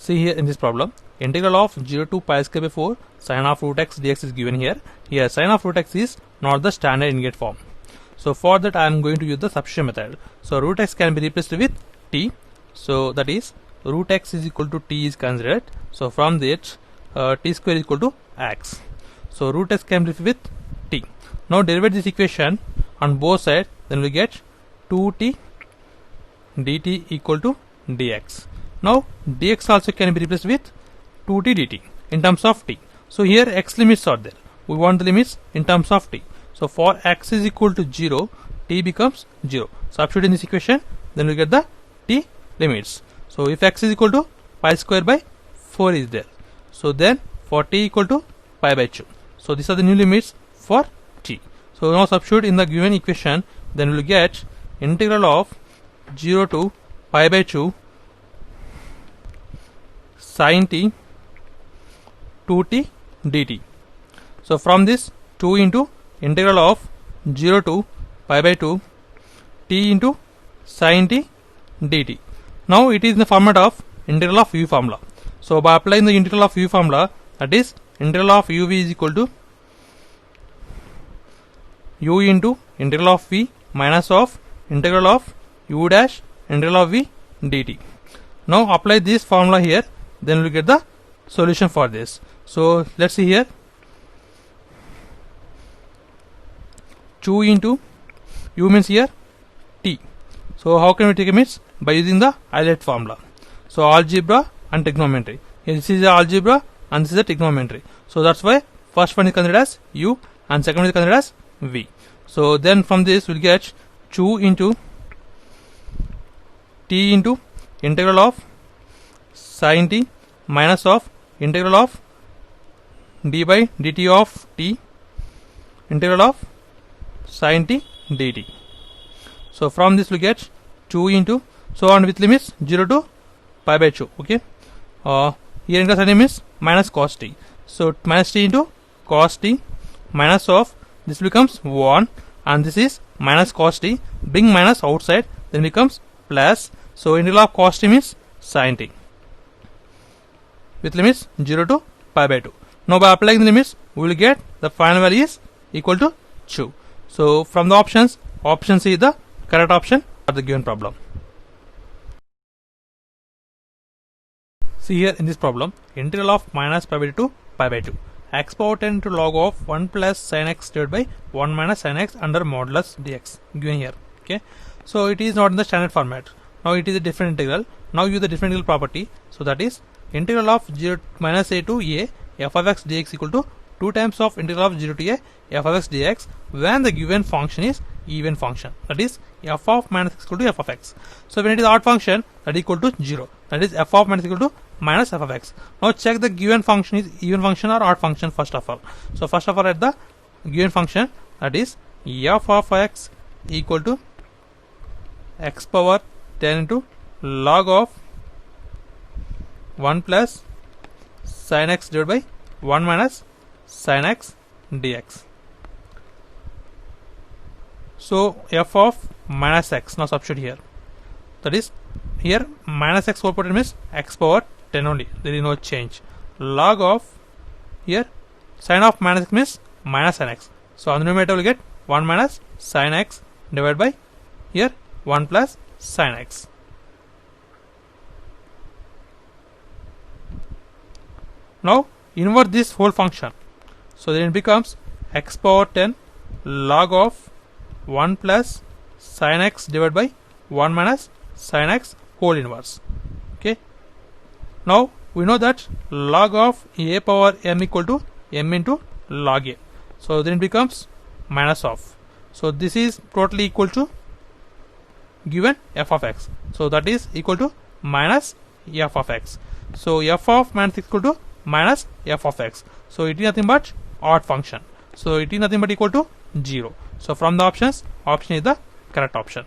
See here in this problem, integral of 0 to pi square by 4 sin of root x dx is given here. Here sin of root x is not the standard integrate form. So for that I am going to use the substitution method. So root x can be replaced with t. So that is root x is equal to t is considered. So from that t square is equal to x. So root x can be replaced with t. Now derivate this equation on both sides, then we get 2t dt equal to dx. Now dx also can be replaced with 2t dt in terms of t. So here x limits are there. We want the limits in terms of t. So for x is equal to 0, t becomes 0. Substitute in this equation, then we get the t limits. So if x is equal to pi square by 4 is there. So then for t equal to pi by 2. So these are the new limits for t. So now substitute in the given equation, then we will get integral of 0 to pi by 2 sin t 2t dt. So from this 2 into integral of 0 to pi by 2 t into sin t dt. Now it is in the format of integral of u formula. So by applying the integral of u formula, that is integral of uv is equal to u into integral of v minus of integral of u dash integral of v dt. Now apply this formula here, then we get the solution for this. So let's see here, 2 into u means here t. So how can we take limits? By using the Euler formula. So algebra and trigonometry. Here this is the algebra and this is the trigonometry. So that's why first one is considered as u and second one is considered as v. So then from this we'll get 2 into t into integral of sin t minus of integral of d by dt of t integral of sin t dt. So from this we get 2 into, so on with limits 0 to pi by 2. Okay, here integral sign is minus cos t. So minus t into cos t minus of this becomes 1 and this is minus cos t. Bring minus outside, then becomes plus. So integral of cos t means sin t with limits 0 to pi by 2. Now by applying the limits, we will get the final value is equal to 2. So from the options, option C is the correct option for the given problem. See here in this problem, integral of minus pi by 2 to pi by 2. X power 10 to log of 1 plus sin x divided by 1 minus sin x under modulus dx given here. Okay, so it is not in the standard format. Now it is a different integral. Now use the different integral property. So that is integral of 0 minus a to a f of x dx equal to 2 times of integral of 0 to a f of x dx when the given function is even function, that is f of minus x equal to f of x. So when it is odd function, that is equal to 0, that is f of minus equal to minus f of x. Now check the given function is even function or odd function first of all. So first of all at the given function, that is f of x equal to x power 10 into log of 1 plus sin x divided by 1 minus sin x dx. So f of minus x, now substitute here, that is here minus x whole power means x power 10 only, there is no change. Log of here sin of minus x means minus sin x. So on the numerator we get 1 minus sin x divided by here 1 plus sin x. Now invert this whole function. So then it becomes x power 10 log of 1 plus sin x divided by 1 minus sin x whole inverse. Okay. Now we know that log of a power m equal to m into log a. So then it becomes minus of. So this is totally equal to given f of x. So that is equal to minus f of x. So f of minus equal to minus f of x. So it is nothing but odd function. So it is nothing but equal to 0. So from the options, option is the correct option.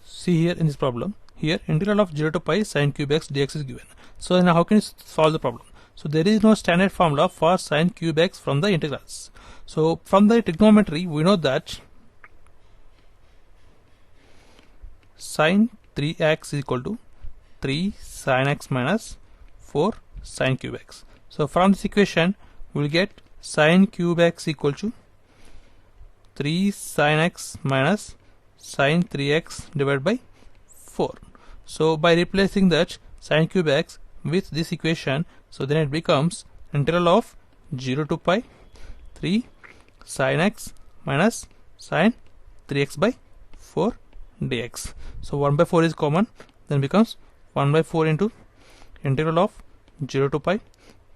See here in this problem, here integral of 0 to pi sin cube x dx is given. So now how can you solve the problem? So there is no standard formula for sin cube x from the integrals. So from the trigonometry we know that sin 3x is equal to 3 sin x minus 4 sin cube x. So from this equation we will get sin cube x equal to 3 sin x minus sin 3x divided by 4. So by replacing that sin cube x with this equation, so then it becomes integral of 0 to pi 3 sin x minus sin 3x by 4 dx. So 1 by 4 is common, then becomes 1 by 4 into integral of 0 to pi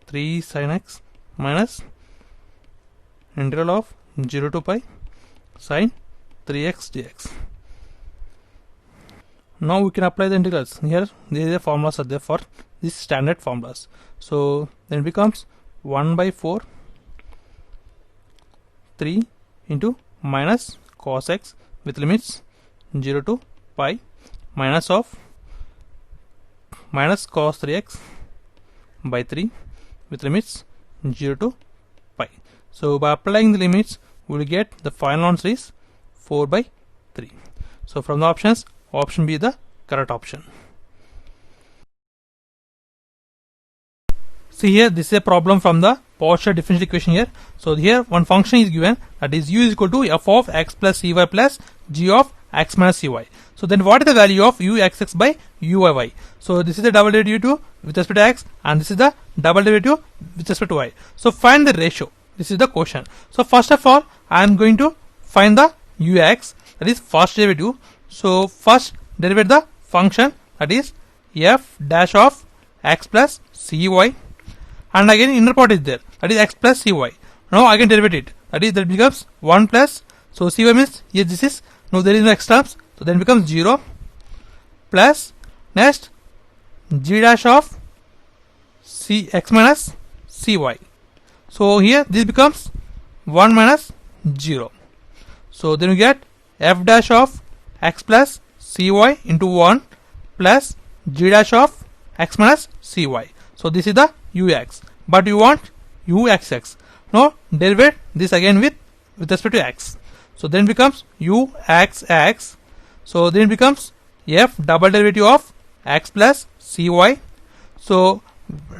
3 sin x minus integral of 0 to pi sin 3x dx. Now we can apply the integrals. Here there is a formulas are there for these standard formulas. So then it becomes 1 by 4 3 into minus cos x with limits 0 to pi minus of minus cos 3x by 3 with limits 0 to pi. So by applying the limits we will get the final answer is 4 by 3. So from the options, option B is the correct option. See here, this is a problem from the partial differential equation here. So here one function is given, that is u is equal to f of x plus cy plus g of x minus cy. So then what is the value of uxx by uyy? So this is the double derivative with respect to x and this is the double derivative with respect to y. So find the ratio. This is the question. So first of all I am going to find the ux, that is first derivative. So first derivate the function, that is f dash of x plus cy, and again inner part is there, that is x plus cy. Now again derivate it, that becomes 1 plus, so cy means yes this is, no there is no x terms, so then becomes 0 plus next g dash of x minus cy. So here this becomes 1 minus 0. So then we get f dash of x plus cy into 1 plus g dash of x minus cy. So this is the ux, but you want uxx. Now derivate this again with respect to x. So then becomes uxx. So then it becomes f double derivative of x plus cy. So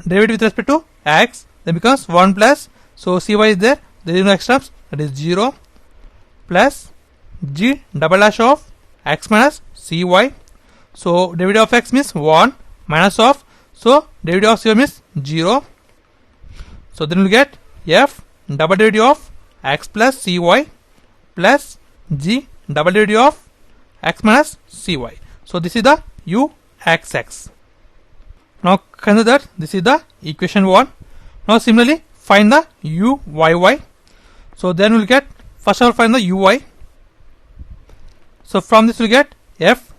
derivative with respect to x, then becomes 1 plus, so cy is there is no x terms, that is 0 plus g double dash of x minus cy. So derivative of x means 1 minus of, so derivative of cy means 0. So then we get f double derivative of x plus cy plus g double derivative of x minus cy. So this is the uxx. Now consider that this is the equation 1. Now similarly find the uyy. So then we will get, first of all find the uy. So from this we will get f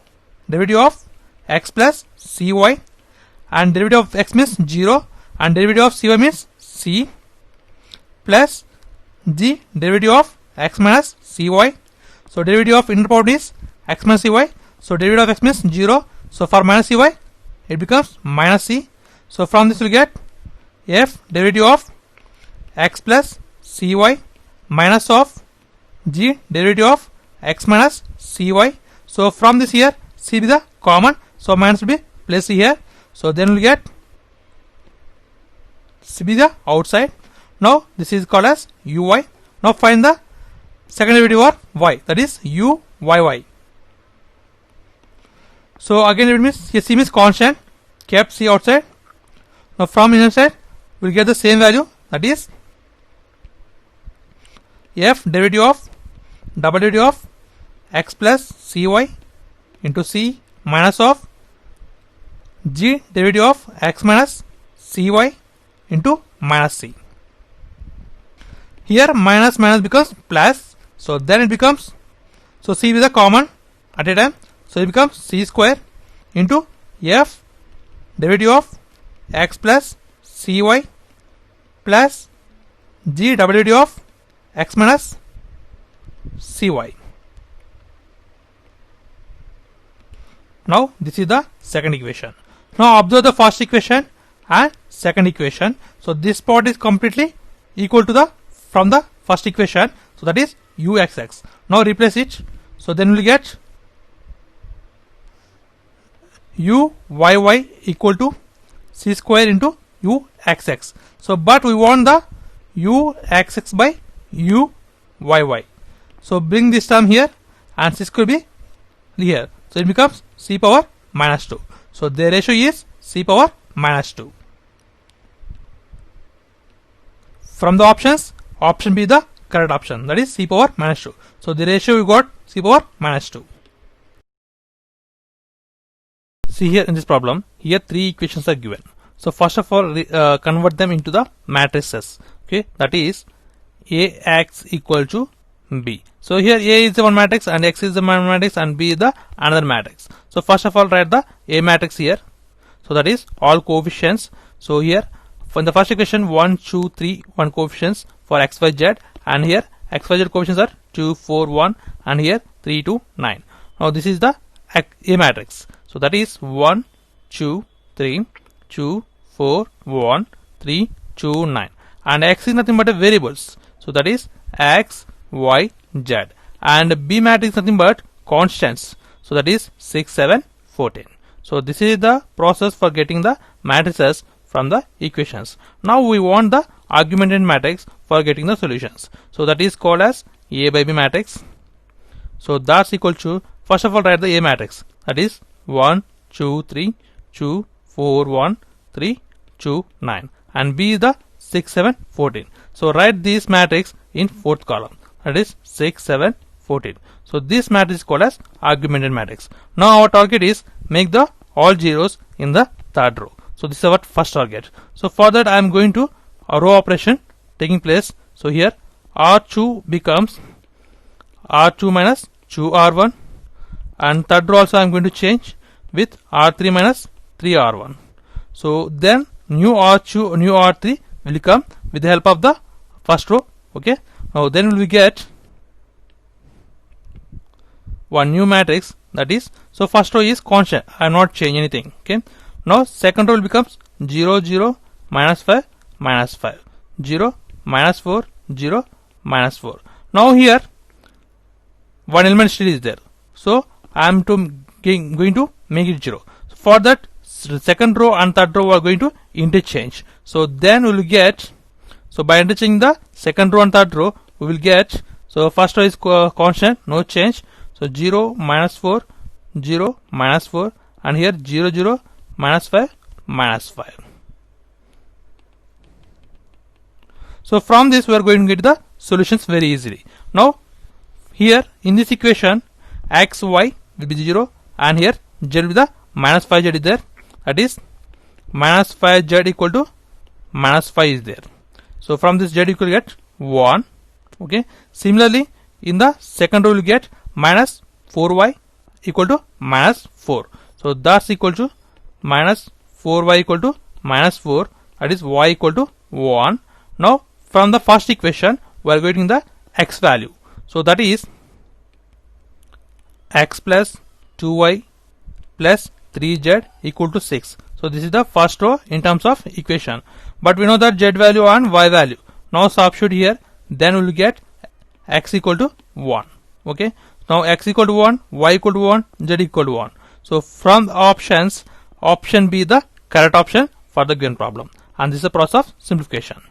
derivative of x plus cy, and derivative of x means 0 and derivative of cy means c, plus g derivative of x minus cy. So derivative of inner part is x minus cy, so derivative of x means 0, so for minus cy it becomes minus c. So from this we will get f derivative of x plus cy minus of g derivative of x minus cy. So from this here c is the common, so minus will be placed here. So then we will get c be the outside. Now this is called as uy. Now find the second derivative of y, that is uyy. So again it means here c means constant, kept c outside. Now from inside we will get the same value, that is f derivative of double derivative of x plus cy into c minus of g derivative of x minus cy into minus c. Here minus becomes plus, so then it becomes, so c is a common at a time, so it becomes c square into f derivative of x plus cy plus g double derivative of x minus cy. Now this is the second equation. Now observe the first equation and second equation. So this part is completely equal to the from the first equation, so that is uxx. Now replace it, so then we will get u y y equal to c square into u x x. So but we want the u x x by u y y. So bring this term here and c square be here. So it becomes c power minus 2. So the ratio is c power minus 2. From the options, option B the correct option, that is c power minus 2. So the ratio we got c power minus 2. See here in this problem, here three equations are given. So first of all, convert them into the matrices. Okay, that is Ax equal to B. So here A is the one matrix and X is the one matrix and B is the another matrix. So first of all, write the A matrix here. So that is all coefficients. So here for the first equation 1, 2, 3, 1 coefficients for x, y, z, and here x, y, z coefficients are 2, 4, 1, and here 3, 2, 9. Now this is the A matrix. So that is 1, 2, 3, 2, 4, 1, 3, 2, 9. And x is nothing but a variables. So that is x, y, z. And B matrix is nothing but constants. So that is 6, 7, 14. So this is the process for getting the matrices from the equations. Now we want the augmented matrix for getting the solutions. So that is called as A by B matrix. So that's equal to, first of all, write the A matrix. That is 1, 2, 3, 2, 4, 1, 3, 2, 9. And B is the 6, 7, 14. So write this matrix in fourth column. That is 6, 7, 14. So this matrix is called as augmented matrix. Now our target is make the all zeros in the third row. So this is our first target. So for that I am going to a row operation taking place. So here R2 becomes R2 minus 2R1, and third row also I am going to change with R3 minus 3R1. So then new R2, new R3 will come with the help of the first row. Okay. Now then we will get one new matrix, that is, so first row is constant, I have not changed anything. Okay. Now second row becomes 0, 0, minus 5, minus 5, 0, minus 4, 0, minus 4. Now here one element still is there. So I am going to make it 0. So for that, second row and third row are going to interchange. So then we will get, so by interchanging the second row and third row, we will get, so first row is constant, no change. So 0, minus 4, 0, minus 4, and here 0, 0, minus 5, minus 5. So from this we are going to get the solutions very easily. Now here in this equation x, y will be 0, and here z will be the minus 5z is there. That is minus 5z equal to minus 5 is there. So from this z equal to get 1. Okay. Similarly in the second row we will get minus 4y equal to minus 4. So that's equal to minus 4y equal to minus 4, that is y equal to 1. Now from the first equation we are getting the x value. So that is x plus 2y plus 3z equal to 6. So this is the first row in terms of equation. But we know that z value and y value. Now substitute here, then we will get x equal to 1. Okay. Now x equal to 1, y equal to 1, z equal to 1. So from the options, option B the correct option for the given problem. And this is the process of simplification.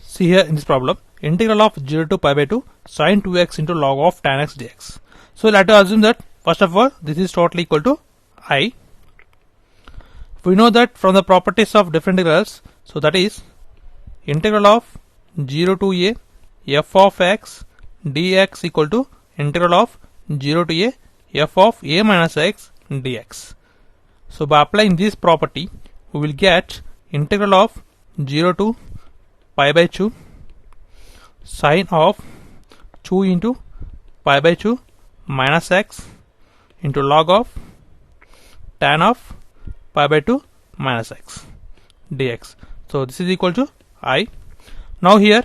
See here in this problem, integral of 0 to pi by 2 sin 2x into log of tan x dx. So let us assume that first of all this is totally equal to I. We know that from the properties of different integrals, so that is integral of 0 to a f of x dx equal to integral of 0 to a f of a minus x dx. So by applying this property we will get integral of 0 to pi by 2 sine of 2 into pi by 2 minus x into log of tan of pi by 2 minus x dx. So this is equal to I. Now here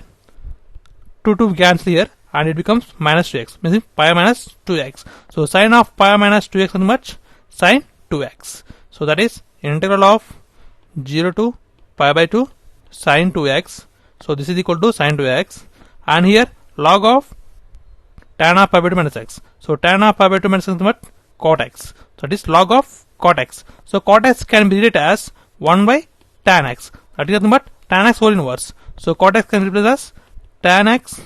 2 cancel here and it becomes minus 2x, means pi minus 2x. So sine of pi minus 2x is much sine 2x. So that is integral of 0 to pi by 2 sine 2x. So this is equal to sine 2x, and here log of tan of pi by 2 minus x. So tan of pi by 2 minus x is what? Cot x. So that is log of cot x. So cot x can be written as 1 by tan x. That is nothing but tan x whole inverse. So cot x can be written as tan x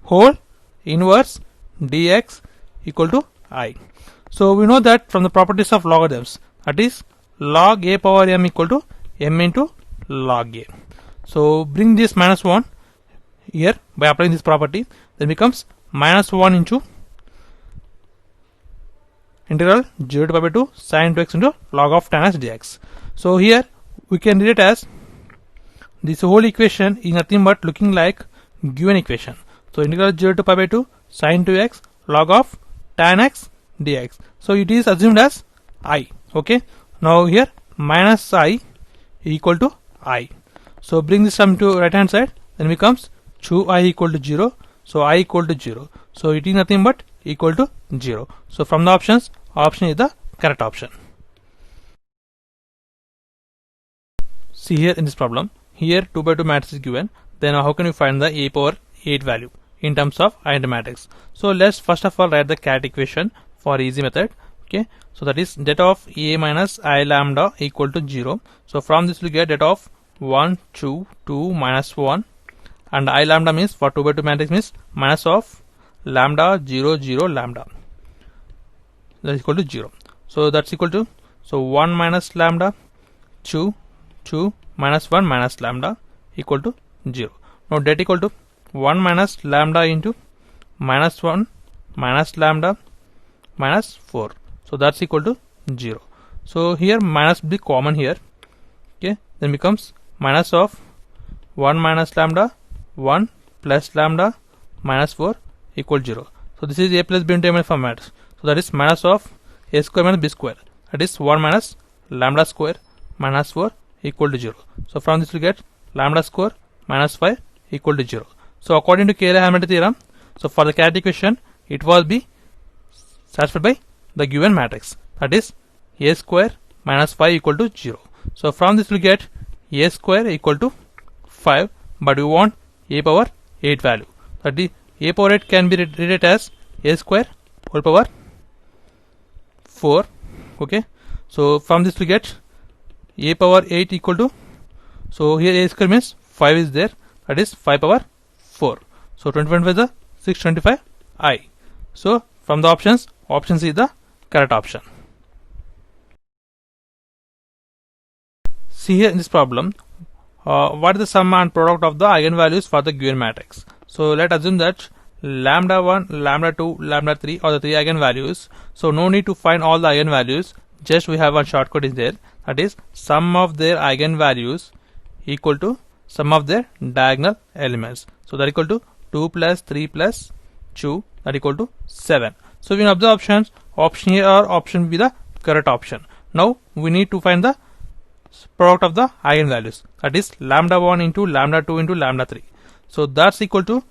whole inverse dx equal to I. So we know that from the properties of logarithms, that is log a power m equal to m into log a. So bring this minus 1 here by applying this property, then becomes minus 1 into integral 0 to pi by 2 sin 2x into log of tan x dx. So here we can read it as this whole equation is nothing but looking like given equation. So integral 0 to pi by 2 sin 2x log of tan x dx. So it is assumed as I. Okay. Now here minus I equal to I. So bring this sum to right hand side, then becomes 2I equal to 0. So I equal to 0. So it is nothing but equal to 0. So from the options, option is the correct option. See here in this problem, here 2 by 2 matrix is given. Then how can you find the a power 8 value in terms of identity matrix? So let's first of all write the cat equation for easy method. Okay, so that is det of a minus I lambda equal to 0. So from this we get det of 1 2 2 minus 1, and I lambda means for 2 by 2 matrix means minus of lambda 0 0 lambda, that is equal to 0. So that's equal to, so 1 minus lambda 2 2 minus 1 minus lambda equal to 0. Now det equal to 1 minus lambda into minus 1 minus lambda minus 4. So that's equal to 0. So here minus be common here. Okay, then becomes minus of 1 minus lambda 1 plus lambda minus 4 equal 0. So this is a plus b into a minus format. So that is minus of a square minus b square. That is 1 minus lambda square minus 4 equal to 0. So from this we get lambda square minus 5 equal to 0. So according to Cayley-Hamilton theorem, so for the cat equation it will be satisfied by the given matrix, that is a square minus 5 equal to 0. So from this we get a square equal to 5, but we want a power 8 value. That is a power 8 can be written as a square whole power 4. Okay, so from this we get a power 8 equal to, so here a square means 5 is there, that is 5 power 4. So 25 is the 625 I. So from the options, option C is the correct option. See here in this problem, what is the sum and product of the eigenvalues for the given matrix? So let us assume that lambda 1, lambda 2, lambda 3 are the 3 eigenvalues. So no need to find all the eigenvalues, just we have one shortcut is there, that is sum of their eigenvalues equal to sum of their diagonal elements. So that equal to 2 plus 3 plus 2, that equal to 7. So we have the options, option here or option be the correct option. Now we need to find the product of the eigenvalues, that is lambda 1 into lambda 2 into lambda 3. So that's equal to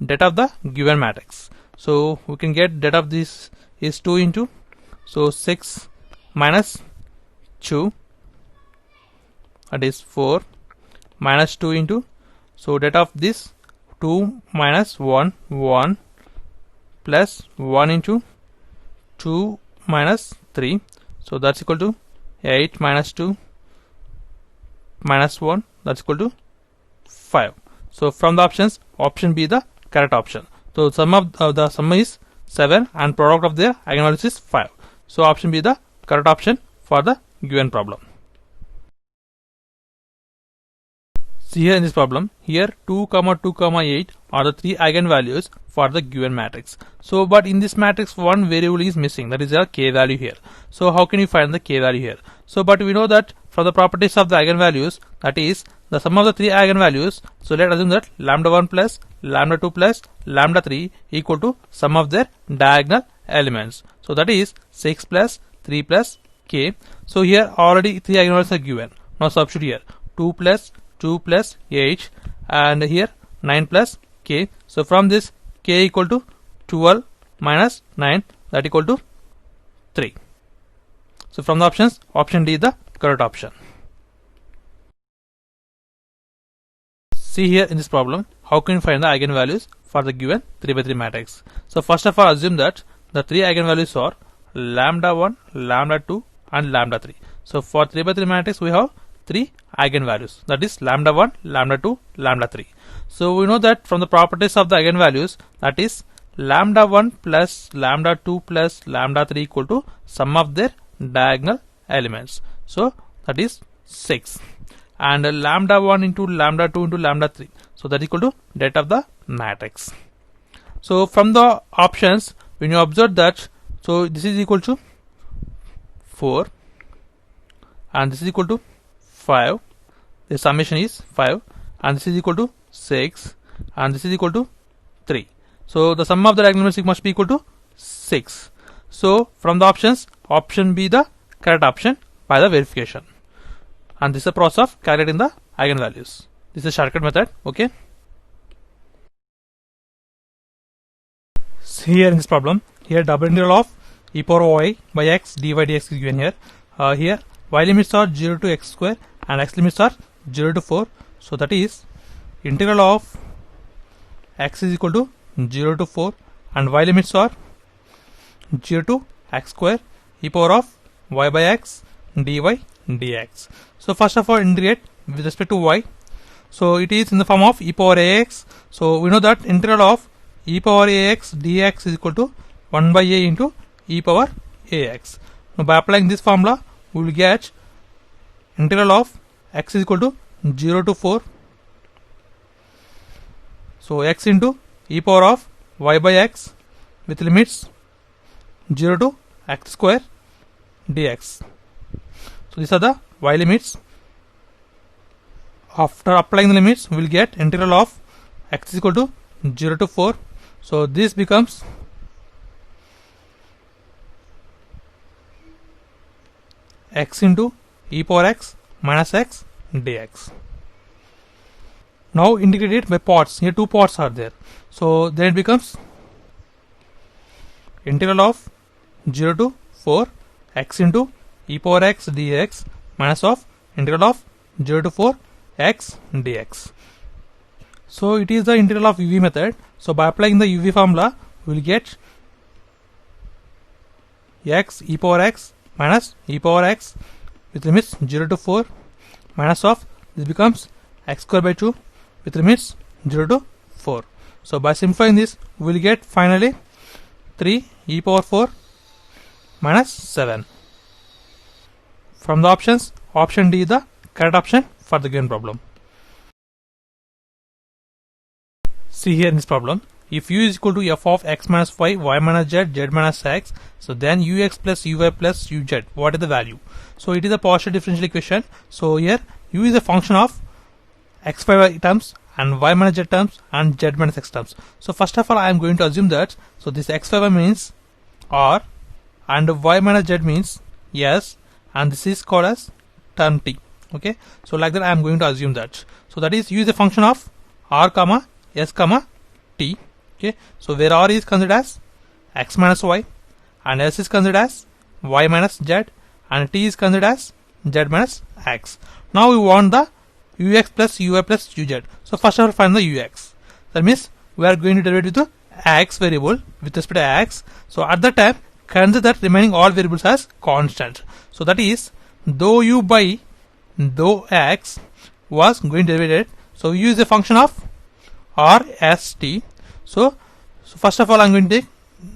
det of the given matrix. So we can get det of this is 2 into, so 6 minus 2, that is 4 minus 2 into, so det of this 2 minus 1 1 plus 1 into 2 minus 3. So that's equal to 8 minus 2 minus 1, that's equal to 5. So from the options, option B the correct option. So sum of the sum is 7 and product of their eigenvalues is 5. So option B the correct option for the given problem. See here in this problem, here 2, 2, 8 are the 3 eigenvalues for the given matrix. So but in this matrix one variable is missing, that is a k value here. So how can you find the k value here? So but we know that from the properties of the eigenvalues, that is the sum of the 3 eigenvalues. So let us assume that lambda 1 plus lambda 2 plus lambda 3 equal to sum of their diagonal elements. So that is 6 plus 3 plus k. So here already 3 eigenvalues are given. Now substitute here 2 plus 2 plus 8 and here 9 plus k. So from this k equal to 12 minus 9, that equal to 3. So from the options, option D is the correct option. See here in this problem how can you find the eigenvalues for the given 3 by 3 matrix? So first of all, assume that the 3 eigenvalues are lambda 1, lambda 2 and lambda 3. So for 3 by 3 matrix we have 3 eigenvalues, that is lambda 1, lambda 2, lambda 3. So we know that from the properties of the eigenvalues, that is lambda 1 plus lambda 2 plus lambda 3 equal to sum of their diagonal elements. So that is 6, and lambda 1 into lambda 2 into lambda 3, so that is equal to that of the matrix. So from the options, when you observe that, so this is equal to 4 and this is equal to 5, the summation is 5, and this is equal to 6 and this is equal to 3. So the sum of the diagonal elements must be equal to 6. So from the options, option B the correct option by the verification, and this is a process of calculating the eigenvalues. This is a shortcut method. Okay. So here in this problem, here double integral of e power y by x dy dx is given here. Here y limits are 0 to x square and x limits are 0 to 4. So that is integral of x is equal to 0 to 4 and y limits are 0 to x square e power of y by x dy dx. So first of all, integrate with respect to y. So it is in the form of e power ax. So we know that integral of e power ax dx is equal to 1 by a into e power ax. Now by applying this formula, we will get integral of x is equal to 0 to 4. So x into e power of y by x with limits 0 to x square dx. So these are the y limits. After applying the limits, we will get integral of x is equal to 0 to 4. So this becomes x into e power x minus x dx. Now integrate it by parts. Here two parts are there. So then it becomes integral of 0 to 4 x into e power x dx minus of integral of 0 to 4 x dx. So it is the integral of UV method. So by applying the UV formula, we will get x e power x minus e power x with limits 0 to 4 minus of, this becomes x square by 2 with limits 0 to 4. So by simplifying this, we will get finally 3 e power 4 minus 7. From the options, option D is the correct option for the given problem. See here in this problem, if u is equal to f of x minus y, y minus z, z minus x, so then ux plus uy plus uz, what is the value? So it is a partial differential equation. So here u is a function of x by y terms and y minus z terms and z minus x terms. So first of all, I am going to assume that, so this x by y means r and y minus z means s, and this is called as term t. Okay, so like that I am going to assume that. So that is u is a function of r comma s comma t. Okay, so where r is considered as x minus y and s is considered as y minus z and t is considered as z minus x. Now we want the ux plus uy plus uz. So first of all, find the ux. That means we are going to derive with the x variable with respect to x. So at the time, consider that remaining all variables as constant. So that is dou u by dou x was going to derive it. So u is a function of r s t. So first of all, I am going to take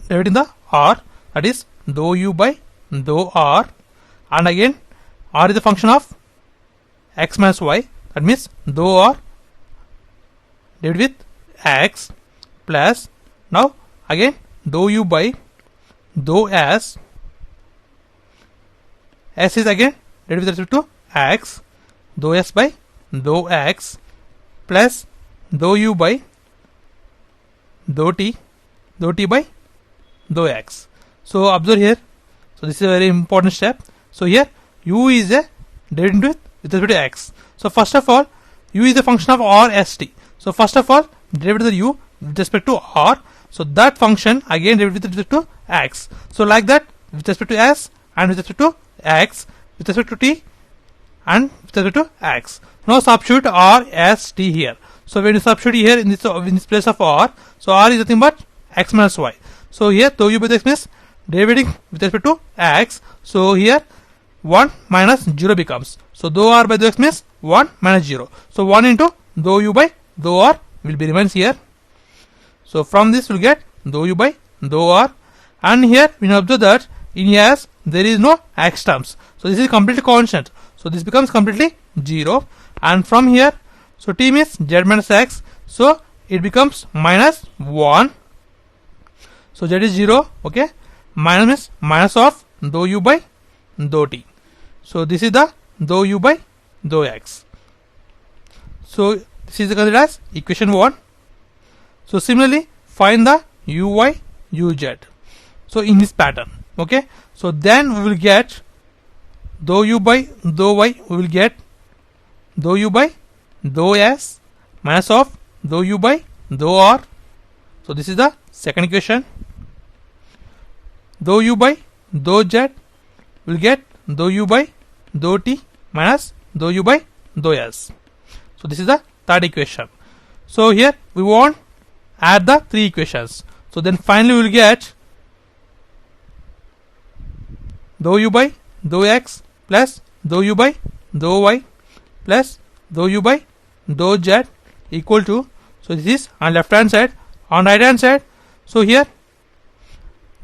derivative in the r, that is dou u by dou r, and again r is a function of x minus y, that means dou r divided with x plus, now again dou u by dou s, s is again divided with respect to x, dou s by dou x plus dou u by dou t by dou x. So observe here, so this is a very important step. So here u is a derivative with respect to x. So first of all, u is a function of r s t. So first of all, derivative of u with respect to r. So that function again derivative with respect to x. So like that, with respect to s and with respect to x, with respect to t, and with respect to x. Now substitute r as t here. So when you substitute here in this place of r, so r is nothing but x minus y. So here dou u by dou x means derivating with respect to x. So here 1 minus 0 becomes. So dou r by dou x means 1 minus 0. So 1 into dou u by dou r will be remains here. So from this we'll get dou u by dou r, and here we can observe that in s there is no x terms. So this is completely constant. So this becomes completely 0, and from here, so t means z minus x. So it becomes minus 1. So z is 0. Okay, minus means minus of dou u by dou t. So this is the dou u by dou x. So this is considered as equation 1. So similarly, find the uy uz. So in this pattern, okay. So then we will get dou u by dou y. We will get dou u by dou s minus of dou u by dou r. So this is the second equation. Dou u by dou z will get dou u by dou t minus dou u by dou s. So this is the third equation. So here we want add the three equations. So then finally we will get dou u by dou x plus dou u by dou y plus dou u by dou z equal to, so this is on left hand side, on right hand side. So here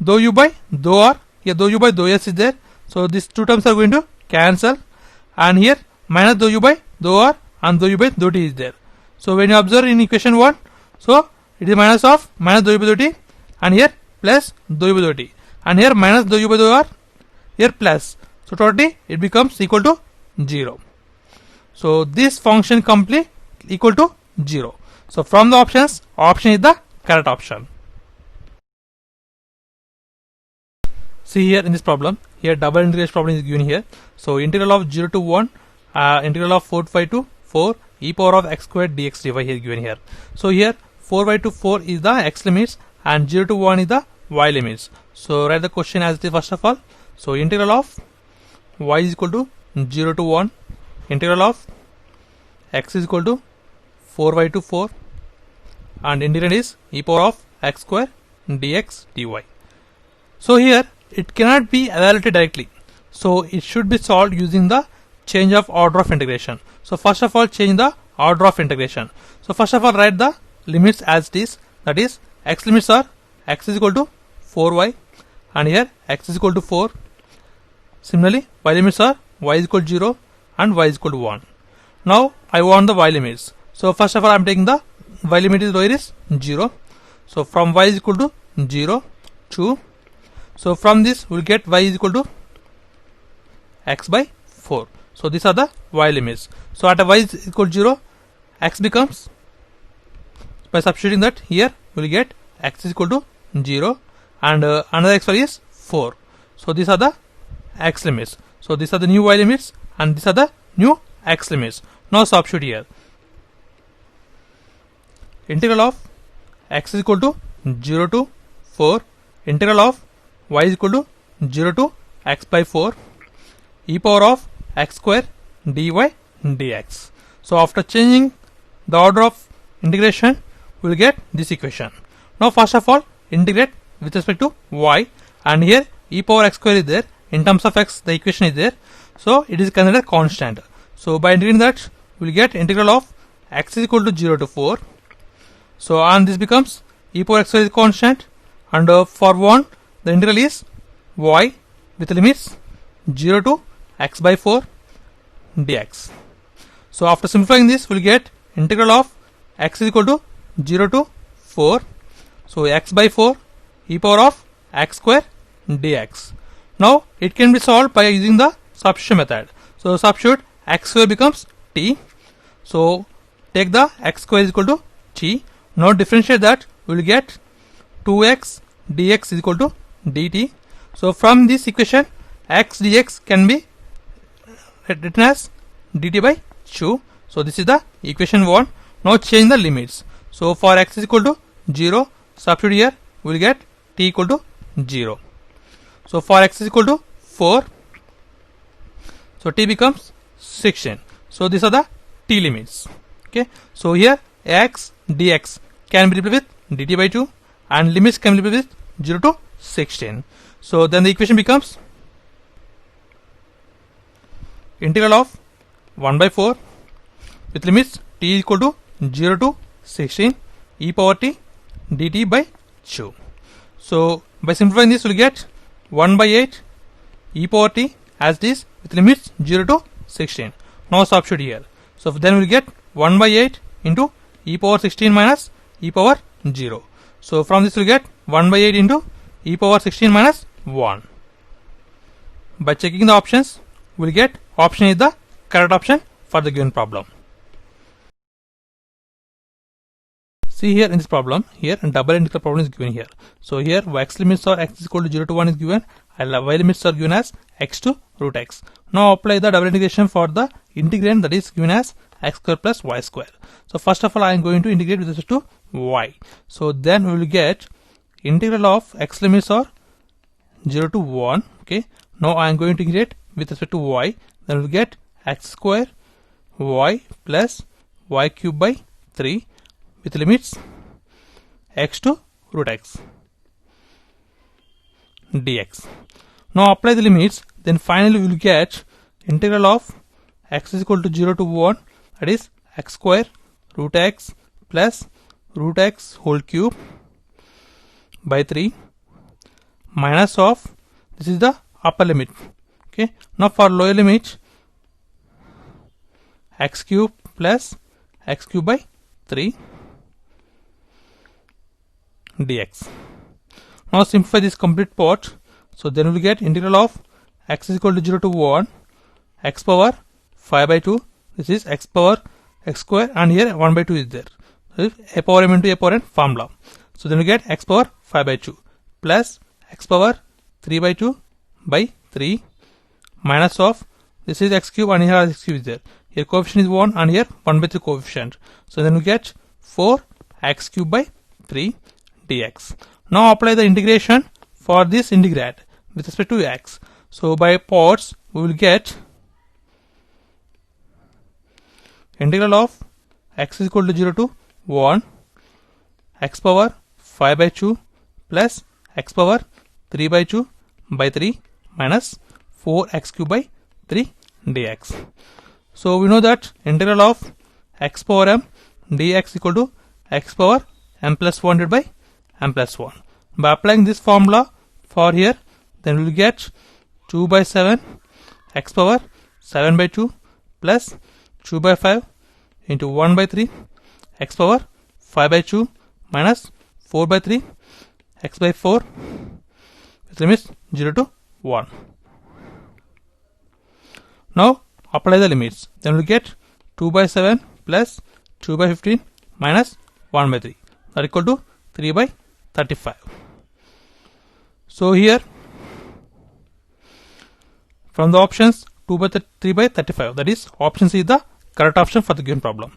dou u by dou r, here dou u by dou s is there. So these two terms are going to cancel, and here minus dou u by dou r and dou u by dou t is there. So when you observe in equation 1, so it is minus of minus dou u by dou t, and here plus dou u by dou t, and here minus dou u by dou r, here plus. So totally it becomes equal to 0. So this function complete equal to 0. So from the options, option is the correct option. See here in this problem, here double integration problem is given here. So integral of 0 to 1, integral of 4 by to 4 e power of x squared dx dy here given here. So here 4 by to 4 is the x limits and 0 to 1 is the y limits. So write the question as it is first of all. So integral of y is equal to 0 to 1, integral of x is equal to 4 by to 4, and integral is e power of x square dx dy. So here it cannot be evaluated directly. So it should be solved using the change of order of integration. So first of all change the order of integration. So first of all write the limits as it is, that is x limits are x is equal to 4y, and here x is equal to 4. Similarly y limits are y is equal to 0 and y is equal to 1. Now I want the y limits. So first of all I am taking the y limit is lower is 0. So from y is equal to 0 to, so from this we will get y is equal to x by 4. So these are the y limits. So at a y is equal to 0, x becomes, by substituting that here we will get x is equal to 0 and another x value is 4. So these are the x limits. So these are the new y limits and these are the new x limits. Now substitute here. Integral of x is equal to 0 to 4, integral of y is equal to 0 to x by 4 e power of x square dy dx. So after changing the order of integration we will get this equation. Now first of all integrate with respect to y, and here e power x square is there. In terms of x the equation is there, so it is considered constant. So by integrating that we will get integral of x is equal to 0 to 4. So and this becomes e power x square is constant, and for 1 the integral is y with limits 0 to x by 4 dx. So after simplifying this we will get integral of x is equal to 0 to 4. So x by 4 e power of x square dx. Now it can be solved by using the substitution method. So substitute x square becomes t. So take the x square is equal to t. Now differentiate that we will get 2x dx is equal to dt. So from this equation x dx can be written as dt by 2. So this is the equation 1. Now change the limits. So for x is equal to 0, substitute here we will get t equal to 0. So for x is equal to 4, so t becomes 16. So these are the t limits. Okay, so here x dx can be replaced with dt by 2 and limits can be replaced with 0 to 16. So then the equation becomes integral of 1 by 4 with limits t equal to 0 to 16 e power t dt by 2. So by simplifying this, we will get 1 by 8 e power t as it is with limits 0 to 16. Now substitute here. So then we will get 1 by 8 into e power 16 minus e power 0. So from this we will get 1 by 8 into e power 16 minus 1. By checking the options, we will get option is the correct option for the given problem. See here in this problem, here double integral problem is given here. So here x limits are x is equal to 0 to 1 is given and y limits are given as x to root x. Now apply the double integration for the integrand that is given as x square plus y square. So first of all I am going to integrate with respect to y. So then we will get integral of x limits are 0 to 1. Okay. Now I am going to integrate with respect to y. Then we will get x square y plus y cube by 3 with limits x to root x dx. Now apply the limits, then finally we will get integral of x is equal to 0 to 1, that is x square root x plus root x whole cube by 3 minus of, this is the upper limit. Okay. Now for lower limit, x cube plus x cube by 3 dx. Now simplify this complete part. So then we will get integral of x is equal to 0 to 1 x power 5 by 2. This is x power x square and here 1 by 2 is there. So a power m into a power n formula. So then we get x power 5 by 2 plus x power 3 by 2 by 3 minus of, this is x cube and here x cube is there. Here coefficient is 1 and here 1 by 3 coefficient. So then we get 4 x cube by 3 dx. Now apply the integration for this integrand with respect to x. So by parts we will get integral of x is equal to 0 to 1 x power 5 by 2 plus x power 3 by 2 by 3 minus 4 x cube by 3 dx. So we know that integral of x power m dx equal to x power m plus 1 divided by m plus 1. By applying this formula for here, then we will get 2 by 7 x power 7 by 2 plus 2 by 5 into 1 by 3 x power 5 by 2 minus 4 by 3 x by 4 with limits 0 to 1. Now apply the limits. Then we will get 2 by 7 plus 2 by 15 minus 1 by 3, that equal to 3 by 35. So here from the options 2 by 3 by 35, that is option C is the correct option for the given problem.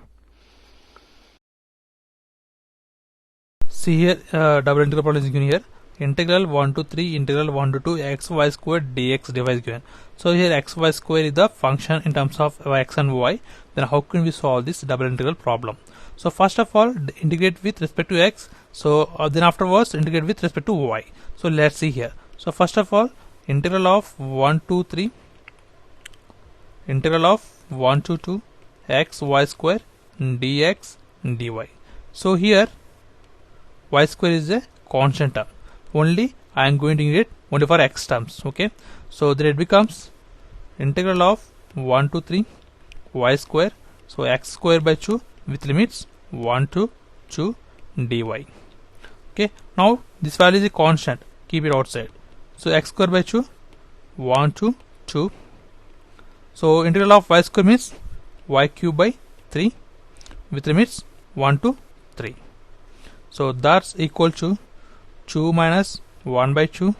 See here double integral problem is given here. Integral 1 to 3 integral 1 to 2 x y square dx dy is given. So here x y square is the function in terms of x and y. Then how can we solve this double integral problem? So first of all integrate with respect to x. So then afterwards integrate with respect to y. So let's see here. So first of all integral of 1 to 3 integral of 1 to 2 x y square dx dy. So here y square is a constant term. Only I am going to integrate only for x terms. Okay. So then it becomes integral of 1 to 3 y square. So x square by 2 with limits 1 to 2 dy. Okay. Now this value is a constant. Keep it outside. So x square by 2 1 to 2. So integral of y square means y cube by 3 with limits 1 to 3. So that's equal to 2 minus 1 by 2,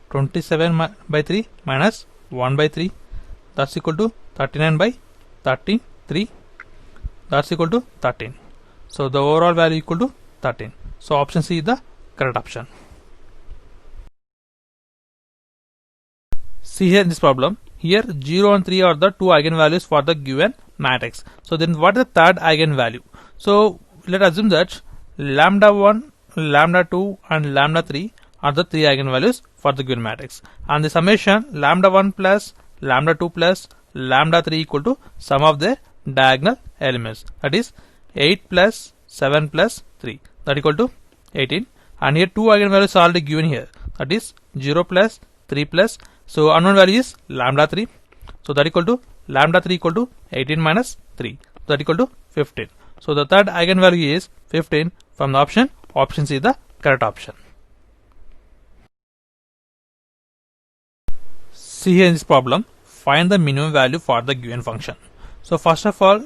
27 by 3 minus 1 by 3, that's equal to 39 by 33, that's equal to 13. So the overall value equal to 13. So option C is the correct option. See here in this problem, here 0 and 3 are the two eigenvalues for the given matrix. So then what is the third eigenvalue? So let us assume that lambda 1, lambda 2 and lambda 3 are the three eigenvalues for the given matrix, and the summation lambda 1 plus lambda 2 plus lambda 3 equal to sum of their diagonal elements, that is 8 plus 7 plus 3, that equal to 18. And here two eigenvalues are already given here, that is 0 plus 3 plus, so unknown value is lambda 3, so that equal to lambda 3 equal to 18 minus 3, that equal to 15. So the third eigenvalue is 15 from the option C is the correct option. See here in this problem, find the minimum value for the given function. So first of all,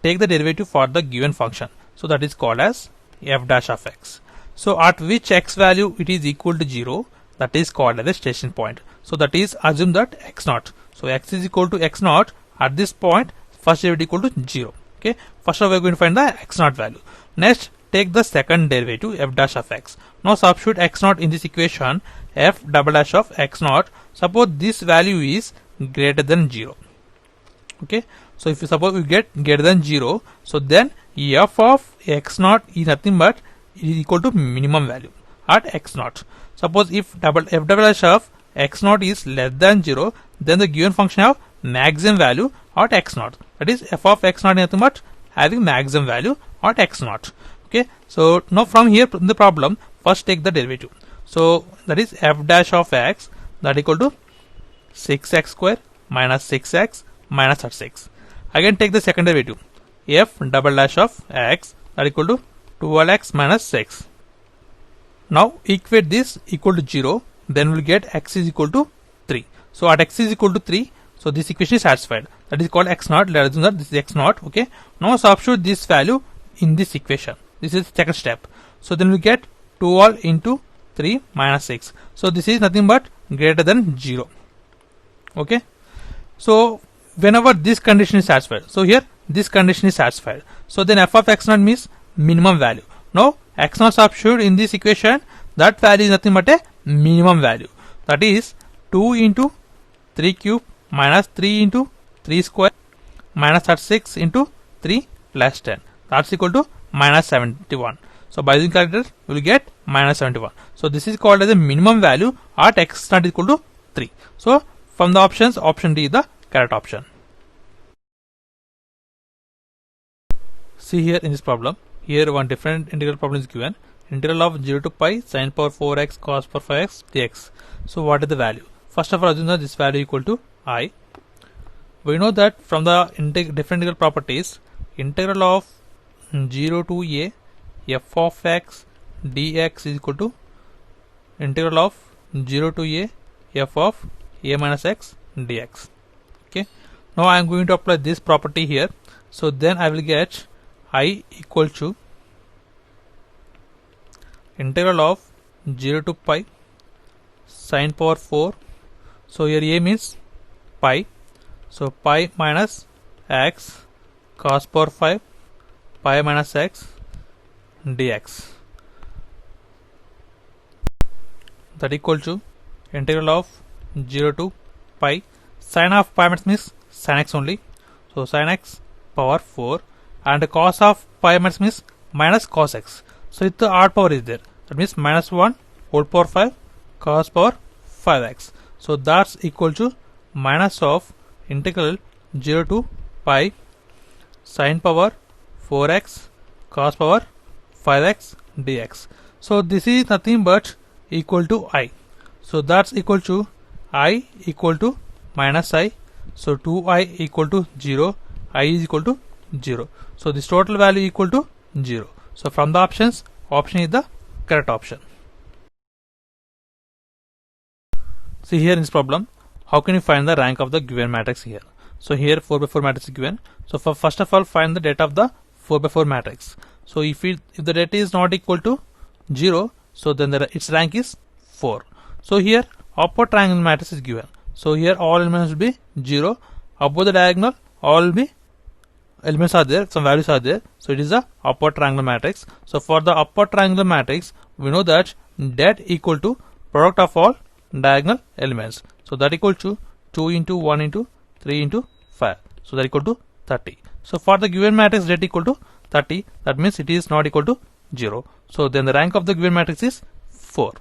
take the derivative for the given function, so that is called as f dash of x. So at which x value it is equal to 0, that is called as a station point. So that is, assume that x naught. So x is equal to x naught at this point, first derivative equal to 0. Okay, first of all we are going to find the x naught value. Next, take the second derivative f dash of x. Now substitute x naught in this equation, f double dash of x naught. Suppose this value is greater than 0. Okay, so if you suppose we get greater than 0, so then f of x naught is nothing but it is equal to minimum value at x naught. Suppose if f double dash of x naught is less than 0, then the given function have maximum value at x naught, that is f of x naught is nothing but having maximum value at x naught. Okay, so now from here in the problem, first take the derivative. So that is f dash of x, that equal to 6x square minus 6x minus 36. Again take the second derivative, f double dash of x, that equal to 12x minus 6. Now equate this equal to 0, then we will get x is equal to 3. So at x is equal to 3, so this equation is satisfied, that is called x naught. Let us assume that this is x naught. Okay, now substitute this value in this equation. This is the second step. So then we get 12 into 3 minus 6. So this is nothing but greater than 0. Okay, so whenever this condition is satisfied, so here this condition is satisfied, so then f of x naught means minimum value. Now x naught substitute in this equation, that value is nothing but a minimum value, that is 2 into 3 cube minus 3 into 3 square minus 36 into 3 plus 10, that's equal to minus 71. So by using calculator we will get minus 71. So this is called as a minimum value at x naught equal to 3. So from the options, option D is the correct option. See here in this problem, here one different integral problem is given, integral of 0 to pi sin power 4x cos power 5x dx. So what is the value? First of all, assume that this value equal to I. We know that from the different integral properties, integral of 0 to a f of x dx is equal to integral of 0 to a f of a minus x dx. Okay, now I am going to apply this property here, so then I will get I equal to integral of 0 to pi sin power 4. So here a means pi, so pi minus x cos power 5 pi minus x dx, that equal to integral of 0 to pi sin of pi means sin x only, so sin x power 4, and cos of pi means minus cos x, so if the odd power is there, that means minus 1 whole power 5 cos power 5x, so that's equal to minus of integral 0 to pi sin power 4x cos power 5x dx. So this is nothing but equal to I, so that's equal to I equal to minus I, so 2I equal to 0, I is equal to 0, so this total value equal to 0. So from the options, option is the correct option. See here in this problem, how can you find the rank of the given matrix here? So here 4 by 4 matrix is given, so first of all find the data of the 4 by 4 matrix. So if the data is not equal to 0, so then its rank is 4. So here upper triangle matrix is given, so here all elements will be 0, above the diagonal all will be elements are there, some values are there, so it is a upper triangle matrix. So for the upper triangle matrix, we know that that equal to product of all diagonal elements, so that equal to 2 into 1 into 3 into 5. So that equal to 30. So for the given matrix det equal to 30, that means it is not equal to 0. So then the rank of the given matrix is 4.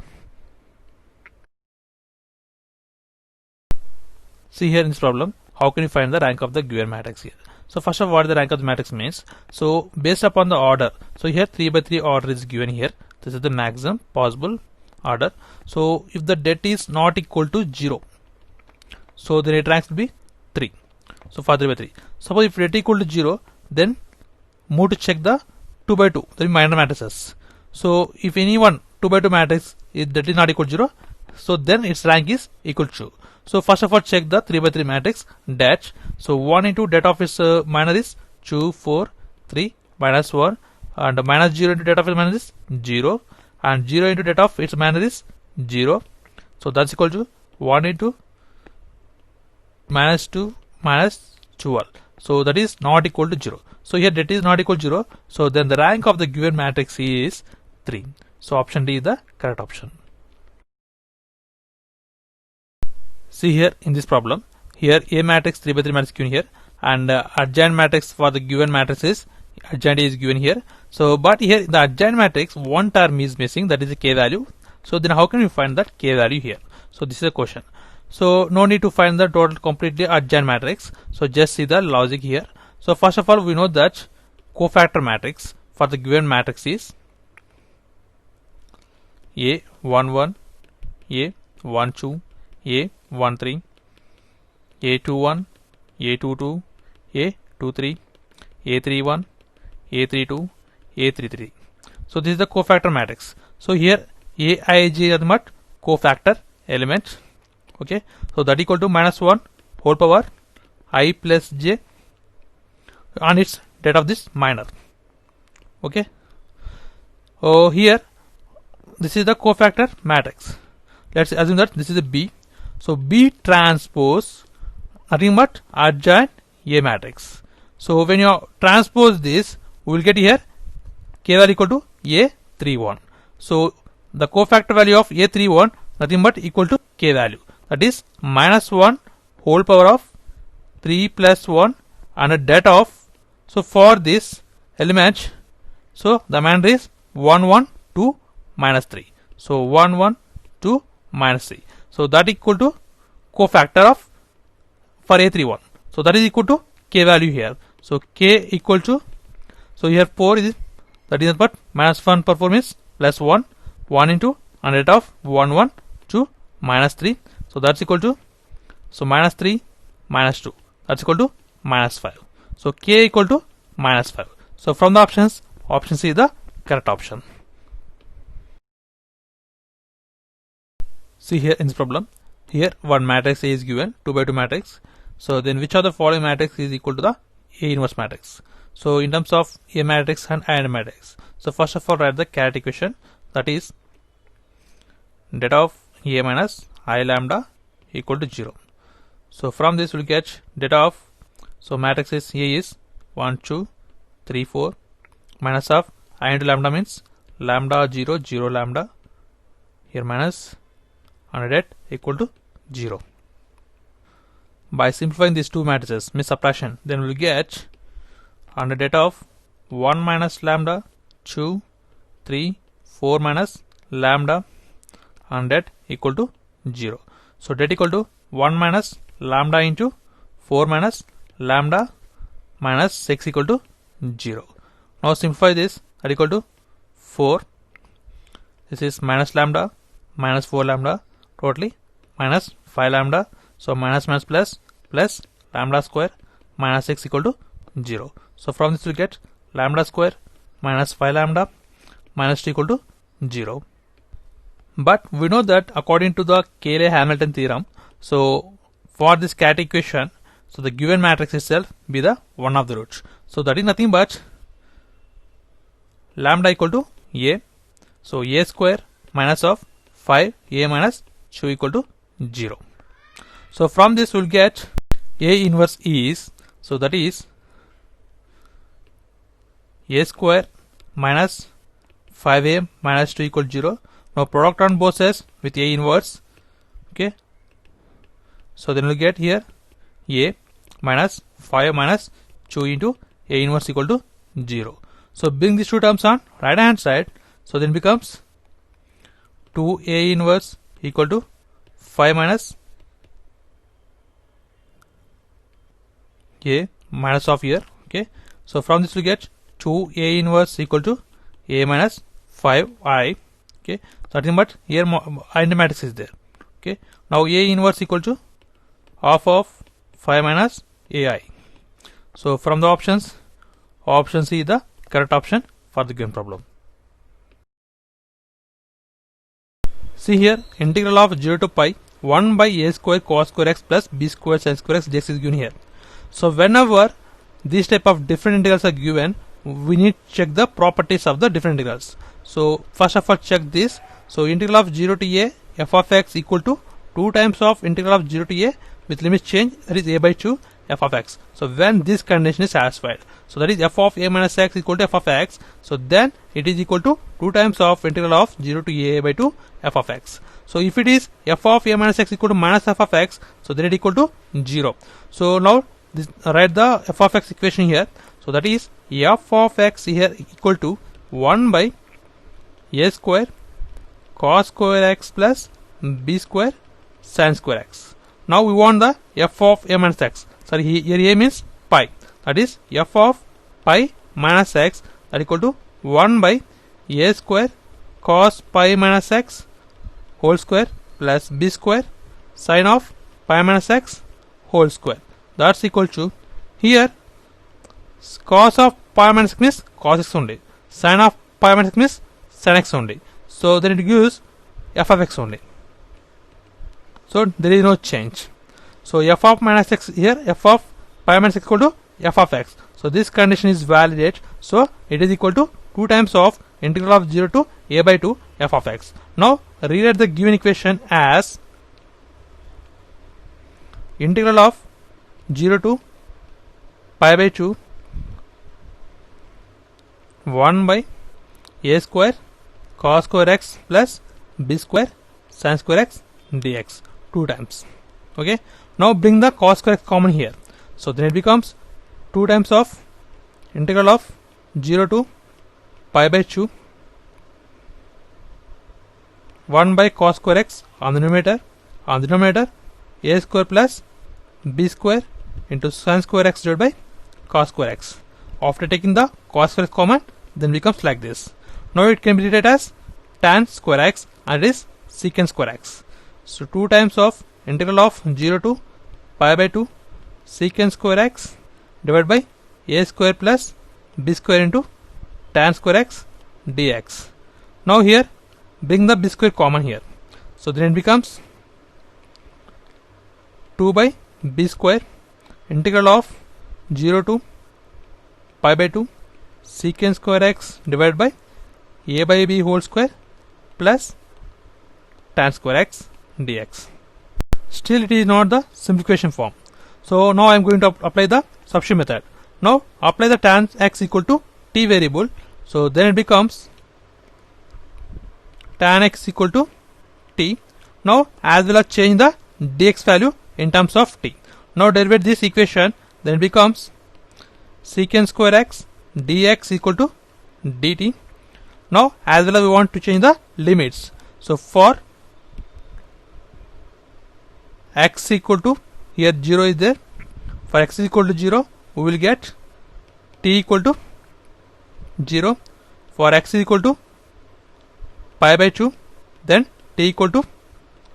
See here in this problem, how can you find the rank of the given matrix here? So first of all, what the rank of the matrix means. So based upon the order, so here 3 by 3 order is given here. This is the maximum possible order. So if the det is not equal to 0, so then it ranks will be 3. So for 3 by 3. Suppose if det equal to 0, then move to check the 2 by 2, the minor matrices. So if any one 2 by 2 matrix is that is not equal to 0, so then its rank is equal to 2. So first of all, check the 3 by 3 matrix det. So 1 into det of its minor is 2, 4, 3, minus 1, and minus 0 into det of its minor is 0, and 0 into det of its minor is 0. So that's equal to 1 into minus 2 minus 12. So that is not equal to 0. So here det is not equal to 0. So then the rank of the given matrix is 3. So option D is the correct option. See here in this problem, here A matrix 3 by 3 matrix given here, and adjoint matrix for the given matrix is adjoint is given here. So but here the adjoint matrix one term is missing, that is the k value. So then how can we find that k value here? So this is a question. So no need to find the total completely adjoint matrix. So just see the logic here. So first of all, we know that cofactor matrix for the given matrix is A11, A12, A13, A21, A22, A23, A31, A32, A33. So this is the cofactor matrix. So here Aij are the cofactor element. Okay, so that equal to minus 1 whole power I plus j on its det of this minor. Okay, oh here this is the cofactor matrix. Let's assume that this is a B. So B transpose nothing but adjoint A matrix. So when you transpose this, we will get here k value equal to A31. So the cofactor value of A31 nothing but equal to k value, that is minus 1 whole power of 3 plus 1 and a det of, so for this element, so the remainder is 1, 1, 2, minus 3. So 1, 1, 2, minus 3. So that equal to cofactor of for A31. So that is equal to k value here. So k equal to, so here 4 is, that is but minus 1 per 4 means plus 1, 1 into and det of 1, 1, 2, minus 3. So that's equal to, so minus 3 minus 2, that's equal to minus 5. So k equal to minus 5. So from the options, option C is the correct option. See here in this problem, here one matrix A is given, 2 by 2 matrix. So then which of the following matrix is equal to the A inverse matrix? So in terms of A matrix and I matrix, so first of all write the character equation, that is det of A minus I lambda equal to 0. So from this we'll get det of, so matrix is A is 1, 2, 3, 4, minus of I into lambda means lambda 0, 0 lambda, here minus and det equal to 0. By simplifying these two matrices, means subtraction, then we'll get under det of 1 minus lambda, 2, 3, 4 minus lambda and det equal to 0. So det equal to 1 minus lambda into 4 minus lambda minus 6 equal to 0. Now simplify this, that equal to 4. This is minus lambda, minus 4 lambda, totally minus 5 lambda. So minus minus plus, plus lambda square minus 6 equal to 0. So from this we get lambda square minus 5 lambda minus 2 equal to 0. But we know that according to the Cayley-Hamilton theorem, so for this cat equation, so the given matrix itself be the one of the roots. So that is nothing but lambda equal to A. So A square minus of 5 A minus 2 equal to 0. So from this we'll get A inverse is, so that is A square minus 5A minus 2 equal to 0. Now product on both sides with A inverse. Okay. So then we'll get here a minus 5 minus 2 into a inverse equal to 0. So bring these two terms on right hand side. So then becomes 2a inverse equal to 5 minus a minus of here. Okay. So from this we get 2a inverse equal to a minus 5i. Okay. Nothing but here identity matrix is there. Okay. Now a inverse equal to half of 5 minus ai. So from the options, option C is the correct option for the given problem. See here, integral of 0 to pi 1 by a square cos square x plus b square sin square x dx is given here. So whenever these type of different integrals are given, we need to check the properties of the different integrals. So first of all check this. So integral of 0 to a f of x equal to 2 times of integral of 0 to a with limit change, that is a by 2 f of x. So when this condition is satisfied, so that is f of a minus x equal to f of x, so then it is equal to 2 times of integral of 0 to a by 2 f of x. So if it is f of a minus x equal to minus f of x, so then it equal to 0. So now this, write the f of x equation here. So that is f of x here equal to 1 by a square cos square x plus b square sin square x. Now we want the f of a minus x. Sorry, here a means pi. That is f of pi minus x that equal to 1 by a square cos pi minus x whole square plus b square sin of pi minus x whole square. That's equal to here cos of pi minus x means cos x only. Sin of pi minus x means sin x only. So then it gives f of x only. So there is no change. So f of minus x here, f of pi minus x equal to f of x. So this condition is valid. So it is equal to 2 times of integral of 0 to a by 2 f of x. Now rewrite the given equation as integral of 0 to pi by 2 1 by a square cos square x plus b square sin square x dx 2 times. Okay. Now bring the cos square x common here. So then it becomes 2 times of integral of 0 to pi by 2 1 by cos square x on the denominator a square plus b square into sin square x divided by cos square x. After taking the cos square x common, then becomes like this. Now it can be written as tan square x and it is secant square x. So 2 times of integral of 0 to pi by 2 secant square x divided by a square plus b square into tan square x dx. Now here bring the b square common here. So then it becomes 2 by b square integral of 0 to pi by 2 secant square x divided by a by b whole square plus tan square x dx. Still it is not the simplification form. So now I am going to apply the substitution method. Now apply the tan x equal to t variable. So then it becomes tan x equal to t. Now as well as change the dx value in terms of t. Now derivate this equation, then it becomes secant square x dx equal to dt. Now as well as we want to change the limits. So for x equal to here 0 is there. For x is equal to 0, we will get t equal to 0. For x is equal to pi by 2, then t equal to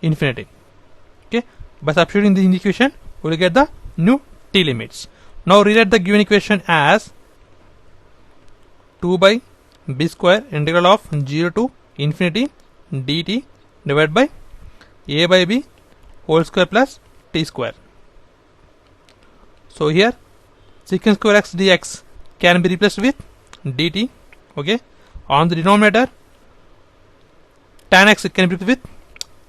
infinity. Okay. By substituting this in the equation, we will get the new t limits. Now rewrite the given equation as 2 by b square integral of 0 to infinity dt divided by a by b whole square plus t square. So here secant square x dx can be replaced with dt. Okay. On the denominator tan x can be replaced with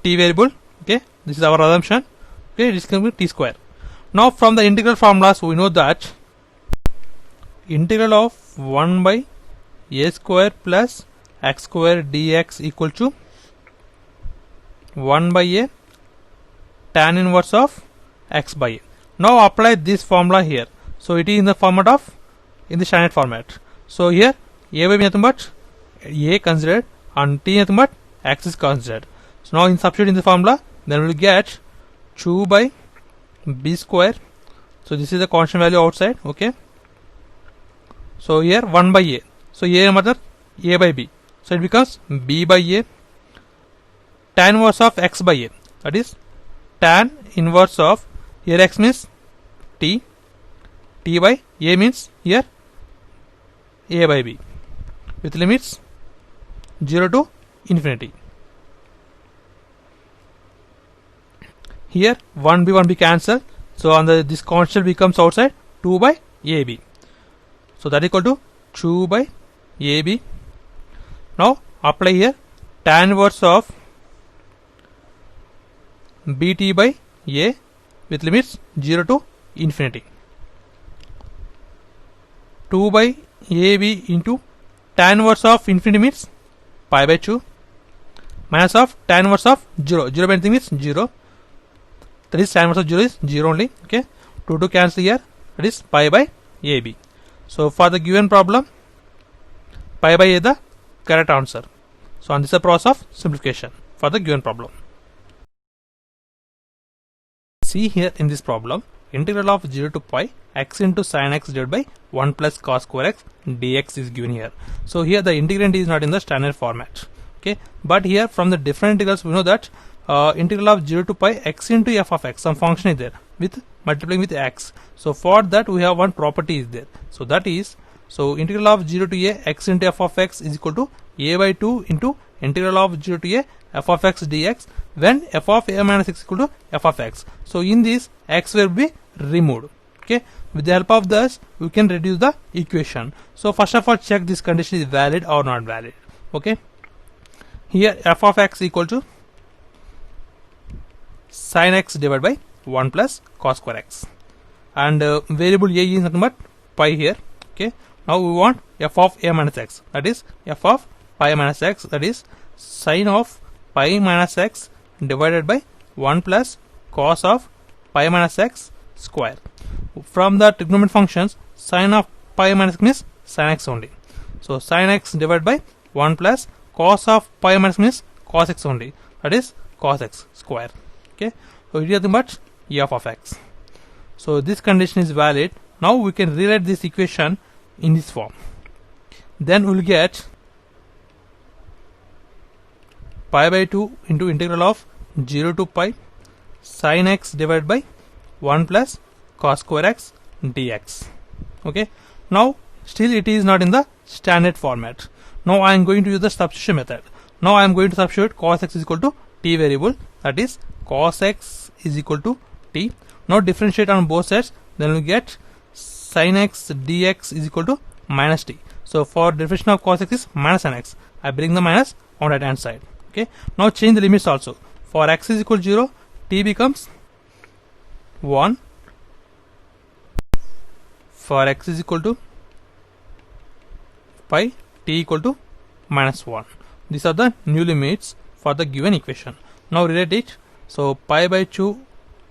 t variable. Okay. This is our assumption. Okay. This can be t square. Now from the integral formulas we know that integral of 1 by a square plus x square dx equal to 1 by a tan inverse of x by a. Now apply this formula here. So it is in the format of, in the standard format. So here a by b nothing but a considered and t nothing but x is considered. So now in substitute in the formula, then we will get 2 by b square. So this is the constant value outside. Okay. So here 1 by a. So a method a by b. So it becomes b by a tan inverse of x by a. That is tan inverse of, here x means t, t by a means here a by b with limits 0 to infinity. Here 1b cancel. So on the this constant becomes outside 2 by ab. So that is equal to 2 by ab. Now apply here tan inverse of bt by a with limits 0 to infinity. 2 by ab into tan inverse of infinity means pi by 2 minus of tan inverse of 0. 0 by anything means 0. That is tan inverse of 0 is 0 only. Okay. 2 to cancel here. That is pi by ab. So for the given problem, pi by a the correct answer. So on this is a process of simplification for the given problem. See here in this problem, integral of 0 to pi x into sin x divided by 1 plus cos square x dx is given here. So here the integrand is not in the standard format. Okay, but here from the different integrals we know that integral of 0 to pi x into f of x, some function is there with multiplying with x. So for that we have one property is there. So that is, so integral of 0 to a x into f of x is equal to a by 2 into integral of 0 to a f of x dx when f of a minus x equal to f of x. So in this x will be removed. Okay, with the help of this we can reduce the equation. So first of all check this condition is valid or not valid. Okay, here f of x equal to sin x divided by 1 plus cos square x and variable a is nothing but pi here. Okay, now we want f of a minus x, that is f of pi minus x, that is sin of pi minus x divided by 1 plus cos of pi minus x square. From the trigonometric functions, sin of pi minus x means sin x only. So sin x divided by 1 plus cos of pi minus means cos x only, that is cos x square. Okay, so it is nothing but f of x. So this condition is valid. Now we can rewrite this equation in this form. Then we will get pi by 2 into integral of 0 to pi sin x divided by 1 plus cos square x dx. Okay, now still it is not in the standard format. Now I am going to use the substitution method. Now I am going to substitute cos x is equal to t variable, that is cos x is equal to t. Now differentiate on both sides, then we get sin x dx is equal to minus t. So for definition of cos x is minus sin x, I bring the minus on right hand side. Okay, now change the limits also. For x is equal to 0, t becomes 1. For x is equal to pi, t equal to minus 1. These are the new limits for the given equation. Now relate it. So pi by 2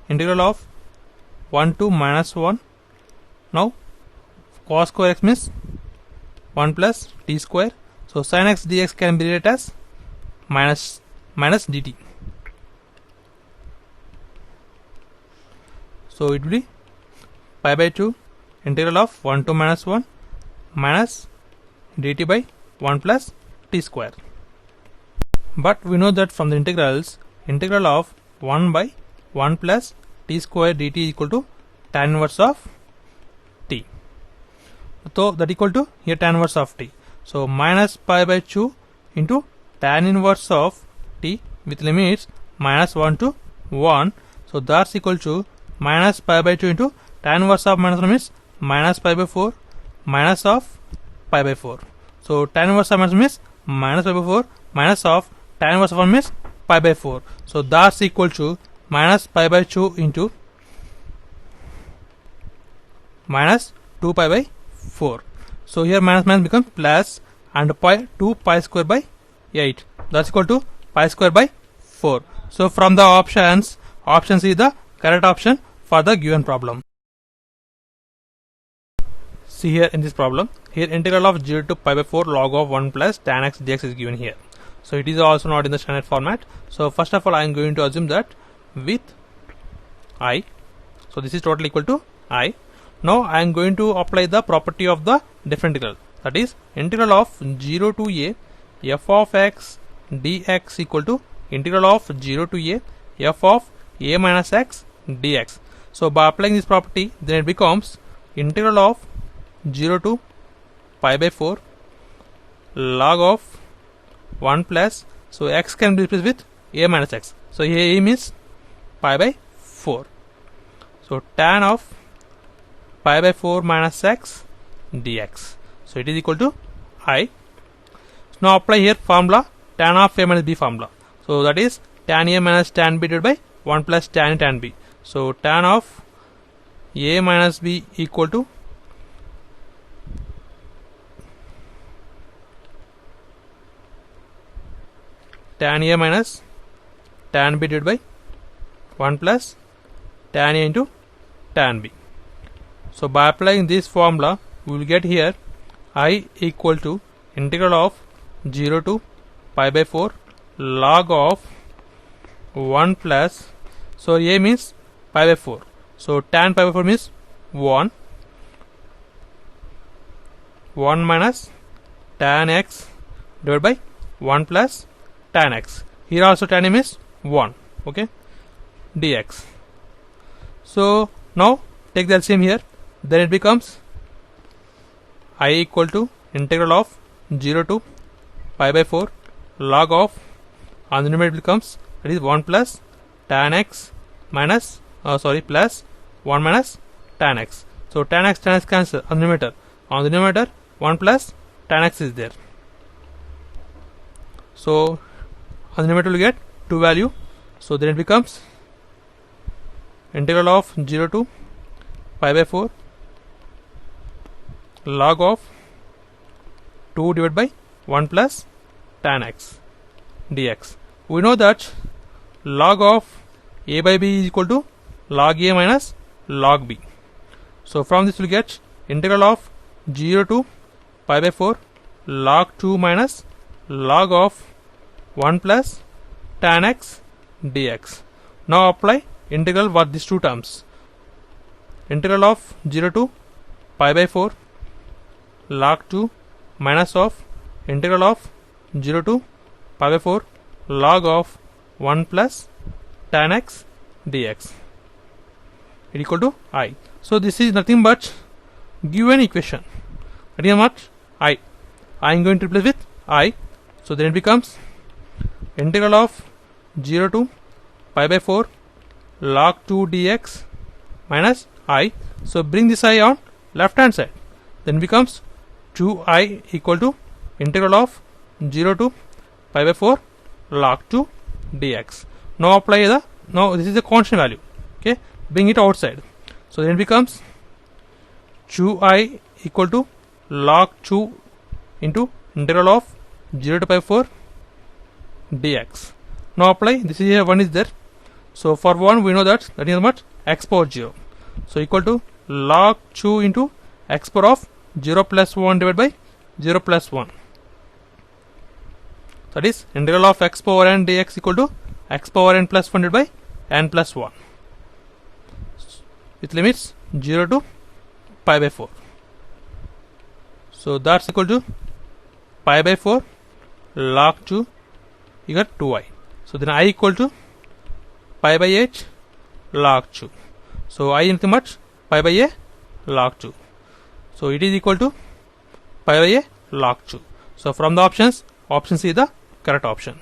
integral of 1 to minus 1. Now cos square x means 1 plus t square. So sin x dx can be related as minus dt. So it will be pi by 2 integral of 1 to minus 1 minus dt by 1 plus t square. But we know that from the integrals, integral of 1 by 1 plus t square dt equal to tan inverse of t. So that equal to here tan inverse of t. So minus pi by 2 into tan inverse of t with limits minus 1 to 1. So that's equal to minus pi by 2 into tan inverse of minus 1 means minus pi by 4 minus of pi by 4. So tan inverse of minus means minus pi by 4 minus of tan inverse of 1 means pi by 4. So that's equal to minus pi by 2 into minus 2 pi by 4. So here minus becomes plus and pi 2 pi square by 8. That's equal to pi square by 4. So from the options, option C is the correct option for the given problem. See here in this problem, here integral of 0 to pi by 4 log of 1 plus tan x dx is given here. So it is also not in the standard format. So first of all, I am going to assume that with I, so this is total equal to I. Now I am going to apply the property of the different integral, that is integral of 0 to a f of x dx equal to integral of 0 to a f of a minus x dx. So by applying this property, then it becomes integral of 0 to pi by 4 log of 1 plus, so x can be replaced with a minus x. So here a means pi by 4. So tan of pi by 4 minus x dx. So it is equal to I. So now apply here formula tan of a minus b formula. So that is tan a minus tan b divided by 1 plus tan a tan b. So tan of a minus b equal to tan a minus tan b divided by 1 plus tan a into tan b. So by applying this formula, we will get here I equal to integral of 0 to pi by 4 log of 1 plus, so a means pi by 4, so tan pi by 4 means 1 minus tan x divided by 1 plus tan x. Here also tan a means 1, okay, dx. So now take the LCM here, then it becomes I equal to integral of 0 to pi by 4 log of, on the numerator becomes, that is 1 plus tan x minus plus 1 minus tan x. So tan x cancel on the numerator. On the numerator 1 plus tan x is there. So on the numerator we get 2 value. So then it becomes integral of 0 to pi by 4 log of 2 divided by 1 plus tan x dx. We know that log of a by b is equal to log a minus log b. So from this we will get integral of 0 to pi by 4 log 2 minus log of 1 plus tan x dx. Now apply integral for these two terms. Integral of 0 to pi by 4 log 2 minus of integral of 0 to pi by 4 log of 1 plus tan x dx is equal to I. So this is nothing but given equation. That is how much I am going to replace with I. So then it becomes integral of 0 to pi by 4 log 2 dx minus I. So bring this I on left hand side, then becomes 2I equal to integral of 0 to pi by 4 log 2 dx. Now apply the, now this is the constant value, okay, bring it outside. So then it becomes 2I equal to log 2 into integral of 0 to pi 4 dx. Now apply, this is here 1 is there. So for 1 we know that is how much, x power 0. So equal to log 2 into x power of 0 plus 1 divided by 0 plus 1. That is integral of x power n dx equal to x power n plus 1 divided by n plus 1 with limits 0 to pi by 4. So that's equal to pi by 4 log 2, you got 2I. So then I equal to pi by h log 2. So I is much, pi by a log 2. So it is equal to pi by a log 2. So from the options, option C is the correct option.